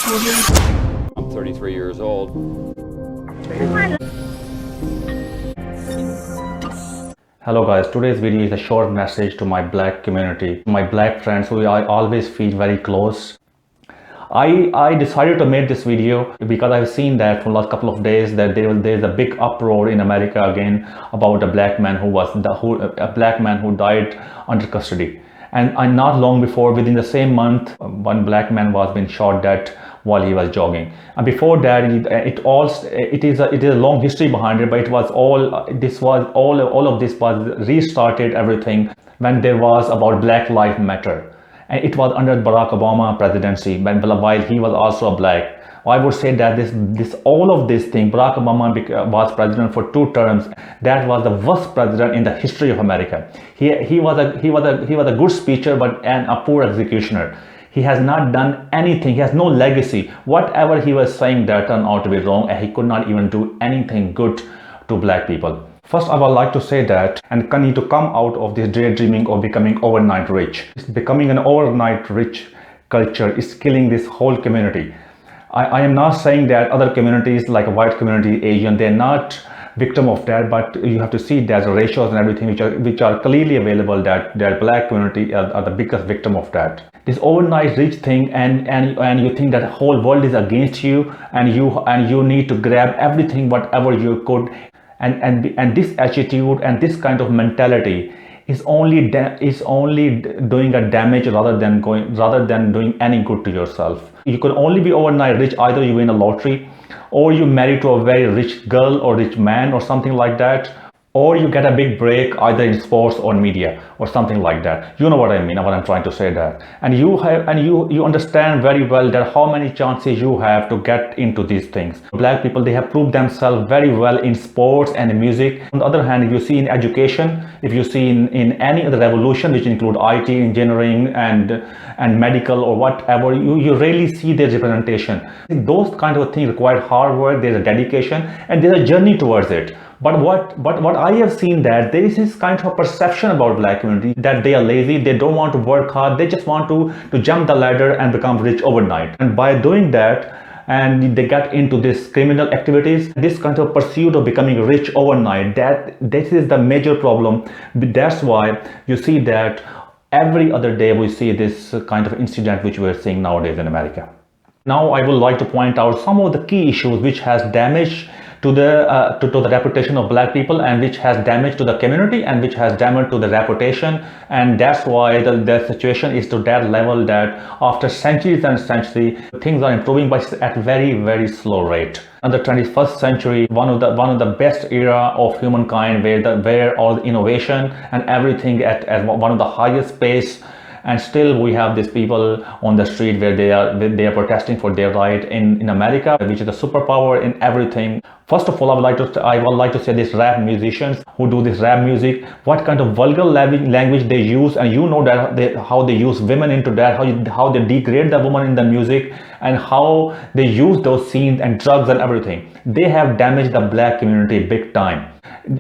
I'm 33 years old. Hello guys, today's video is a short message to my black community, my black friends who I always feel very close. I decided to make this video because I've seen that for the last couple of days that there's a big uproar in America again about a black man who died under custody. And not long before, within the same month, one black man was being shot dead while he was jogging. And before that, it is a long history behind it, but all of this was restarted everything when there was about Black Lives Matter. And it was under Barack Obama presidency, while he was also a black. I would say that all of this thing, Barack Obama was president for 2 terms. That was the worst president in the history of America. He was a good speaker, but a poor executioner. He has not done anything. He has no legacy. Whatever he was saying that turned out to be wrong, and he could not even do anything good to black people. First, I would like to say that and need to come out of this daydreaming of becoming overnight rich. Becoming an overnight rich culture is killing this whole community. I am not saying that other communities like a white community, Asian, they're not victim of that, but you have to see there's ratios and everything which are clearly available that black community are the biggest victim of that. This overnight rich thing, and you think that the whole world is against you, and you need to grab everything whatever you could, and this attitude and this kind of mentality is only doing a damage rather than doing any good to yourself. You can only be overnight rich either you win a lottery, or you marry to a very rich girl or rich man or something like that, or you get a big break either in sports or media or something like that. You know what I mean, what I'm trying to say that. And you understand very well that how many chances you have to get into these things. Black people, they have proved themselves very well in sports and in music. On the other hand, if you see in education, if you see in any other revolution which include IT, engineering and medical or whatever, you rarely see their representation. Those kind of things require hard work, there's a dedication, and there's a journey towards it. But what I have seen that there is this kind of a perception about black community that they are lazy, they don't want to work hard, they just want to jump the ladder and become rich overnight. And by doing that, and they get into this criminal activities, this kind of pursuit of becoming rich overnight, that this is the major problem. That's why you see that every other day we see this kind of incident which we're seeing nowadays in America. Now I would like to point out some of the key issues which has damaged to the reputation of black people, and which has damage to the community, and which has damage to the reputation. And that's why the situation is to that level that after centuries and centuries, things are improving but at very, very slow rate. In the 21st century, one of the best era of humankind, where all the innovation and everything at one of the highest pace. And still we have these people on the street where they are protesting for their right in America, which is a superpower in everything. First of all, I would like to say these rap musicians who do this rap music, what kind of vulgar language they use, and you know that how they use women into that, how they degrade the woman in the music, and how they use those scenes and drugs and everything. They have damaged the black community big time.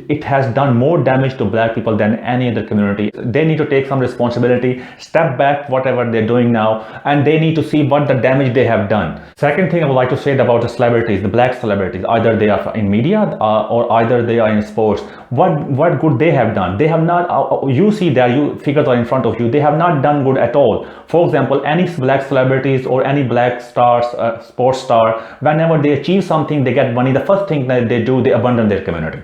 It has done more damage to black people than any other community. They need to take some responsibility, step back whatever they're doing now, and they need to see what the damage they have done. Second thing I would like to say about the celebrities, the black celebrities, either they are in media or either they are in sports. What good they have done? They have not, you see that you figures are in front of you, they have not done good at all. For example, any black celebrities or any black stars, sports star, whenever they achieve something, they get money, the first thing that they do, they abandon their community.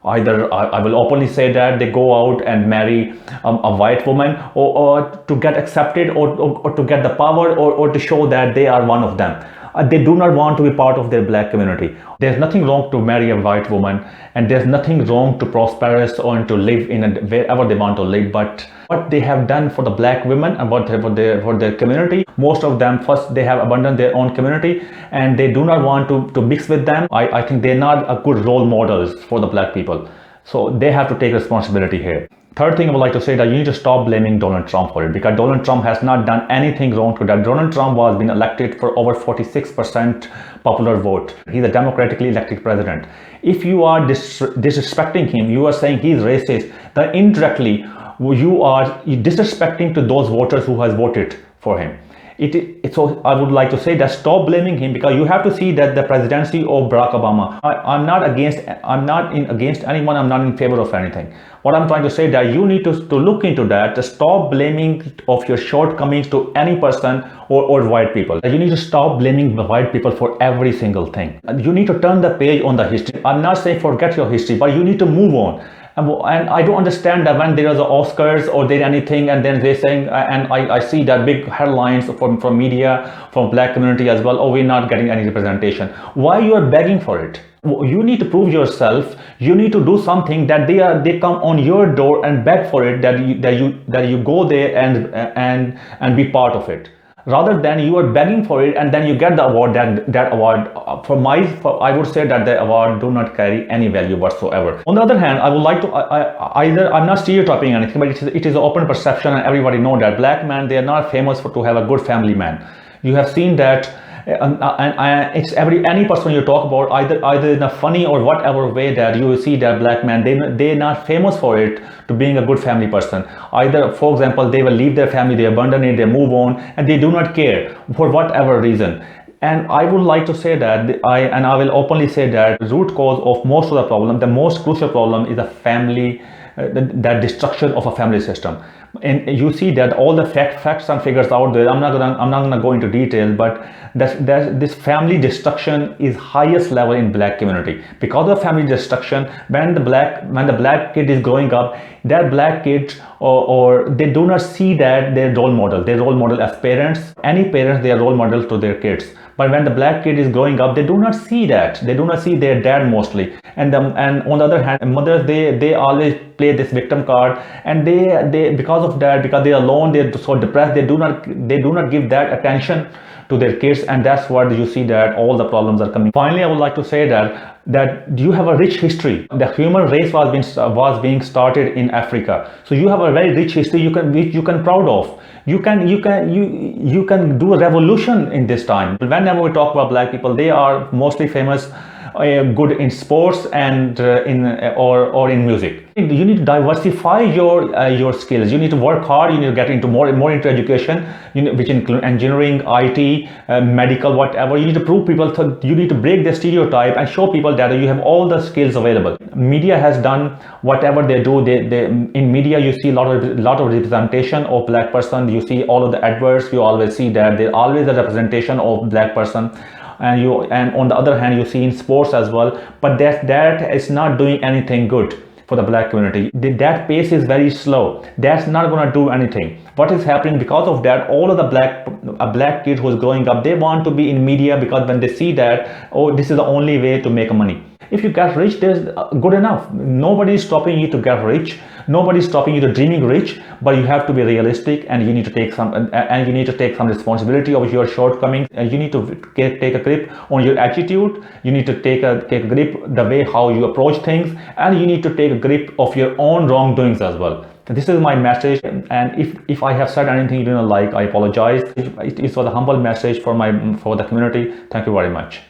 Either I will openly say that they go out and marry a white woman, or to get accepted, or to get the power, or to show that they are one of them. They do not want to be part of their black community. There's nothing wrong to marry a white woman, and there's nothing wrong to prosperous or to live in wherever they want to live. But what they have done for the black women and for their community, most of them, first they have abandoned their own community and they do not want to mix with them. I think they're not a good role models for the black people. So they have to take responsibility here. Third thing I would like to say that you need to stop blaming Donald Trump for it, because Donald Trump has not done anything wrong to that. Donald Trump was being elected for over 46% popular vote. He's a democratically elected president. If you are disrespecting him, you are saying he's racist, then indirectly you are disrespecting to those voters who has voted for him. So I would like to say that stop blaming him, because you have to see that the presidency of Barack Obama, I'm not against anyone, I'm not in favor of anything. What I'm trying to say that you need to look into that, to stop blaming of your shortcomings to any person or white people. You need to stop blaming the white people for every single thing. You need to turn the page on the history. I'm not saying forget your history, but you need to move on. And I don't understand that when there is Oscars or there anything, and then they're saying, and I see that big headlines from media, from black community as well, oh, we're not getting any representation. Why you are begging for it? You need to prove yourself. You need to do something that they come on your door and beg for it, that you go there and be part of it, rather than you are begging for it and then you get the award. That award, I would say that the award do not carry any value whatsoever. On the other hand, I would like to I'm not stereotyping anything, but it is an open perception, and everybody know that black men, they are not famous to have a good family man. You have seen that. It's any person you talk about, either in a funny or whatever way, that you will see that black man, they're not famous for it to being a good family person. Either, for example, they will leave their family, they abandon it, they move on, and they do not care for whatever reason. And I would like to say that I will openly say that the root cause of most of the problem, the most crucial problem, is a family, that destruction of a family system. And you see that all the facts and figures out there. I'm not gonna go into detail, but this family destruction is highest level in black community. Because of family destruction, when the black kid is growing up, that black kid or they do not see that their role model as parents. Any parents, they are role model to their kids. But when the black kid is growing up, they do not see that. They do not see their dad mostly. And on the other hand, mothers, they always play this victim card, and they because of that, because they are alone, they're so depressed, they do not give that attention to their kids, and that's what you see that all the problems are coming. Finally, I would like to say that you have a rich history. The human race was being started in Africa, so you have a very rich history which you can proud of. You can do a revolution in this time. Whenever we talk about black people, they are mostly famous good in sports and in music. You need to diversify your skills. You need to work hard. You need to get into more into education, which include engineering, IT, medical, whatever. You need to prove people. So you need to break the stereotype and show people that you have all the skills available. Media has done whatever they do. In media you see a lot of representation of black person. You see all of the adverts. You always see that there always a representation of black person. And on the other hand, you see in sports as well, but that is not doing anything good for the black community. That pace is very slow. That's not going to do anything. What is happening because of that, all of the black kid who's growing up, they want to be in media, because when they see that, oh, this is the only way to make money. If you get rich, there's good enough. Nobody is stopping you to get rich. Nobody is stopping you to dreaming rich, but you have to be realistic, and you need to take some responsibility of your shortcomings, and you need to take a grip on your attitude. You need to take a grip the way how you approach things, and you need to take a grip of your own wrongdoings as well. This is my message, and if I have said anything you didn't like, I apologize. It was a humble message for the community. Thank you very much.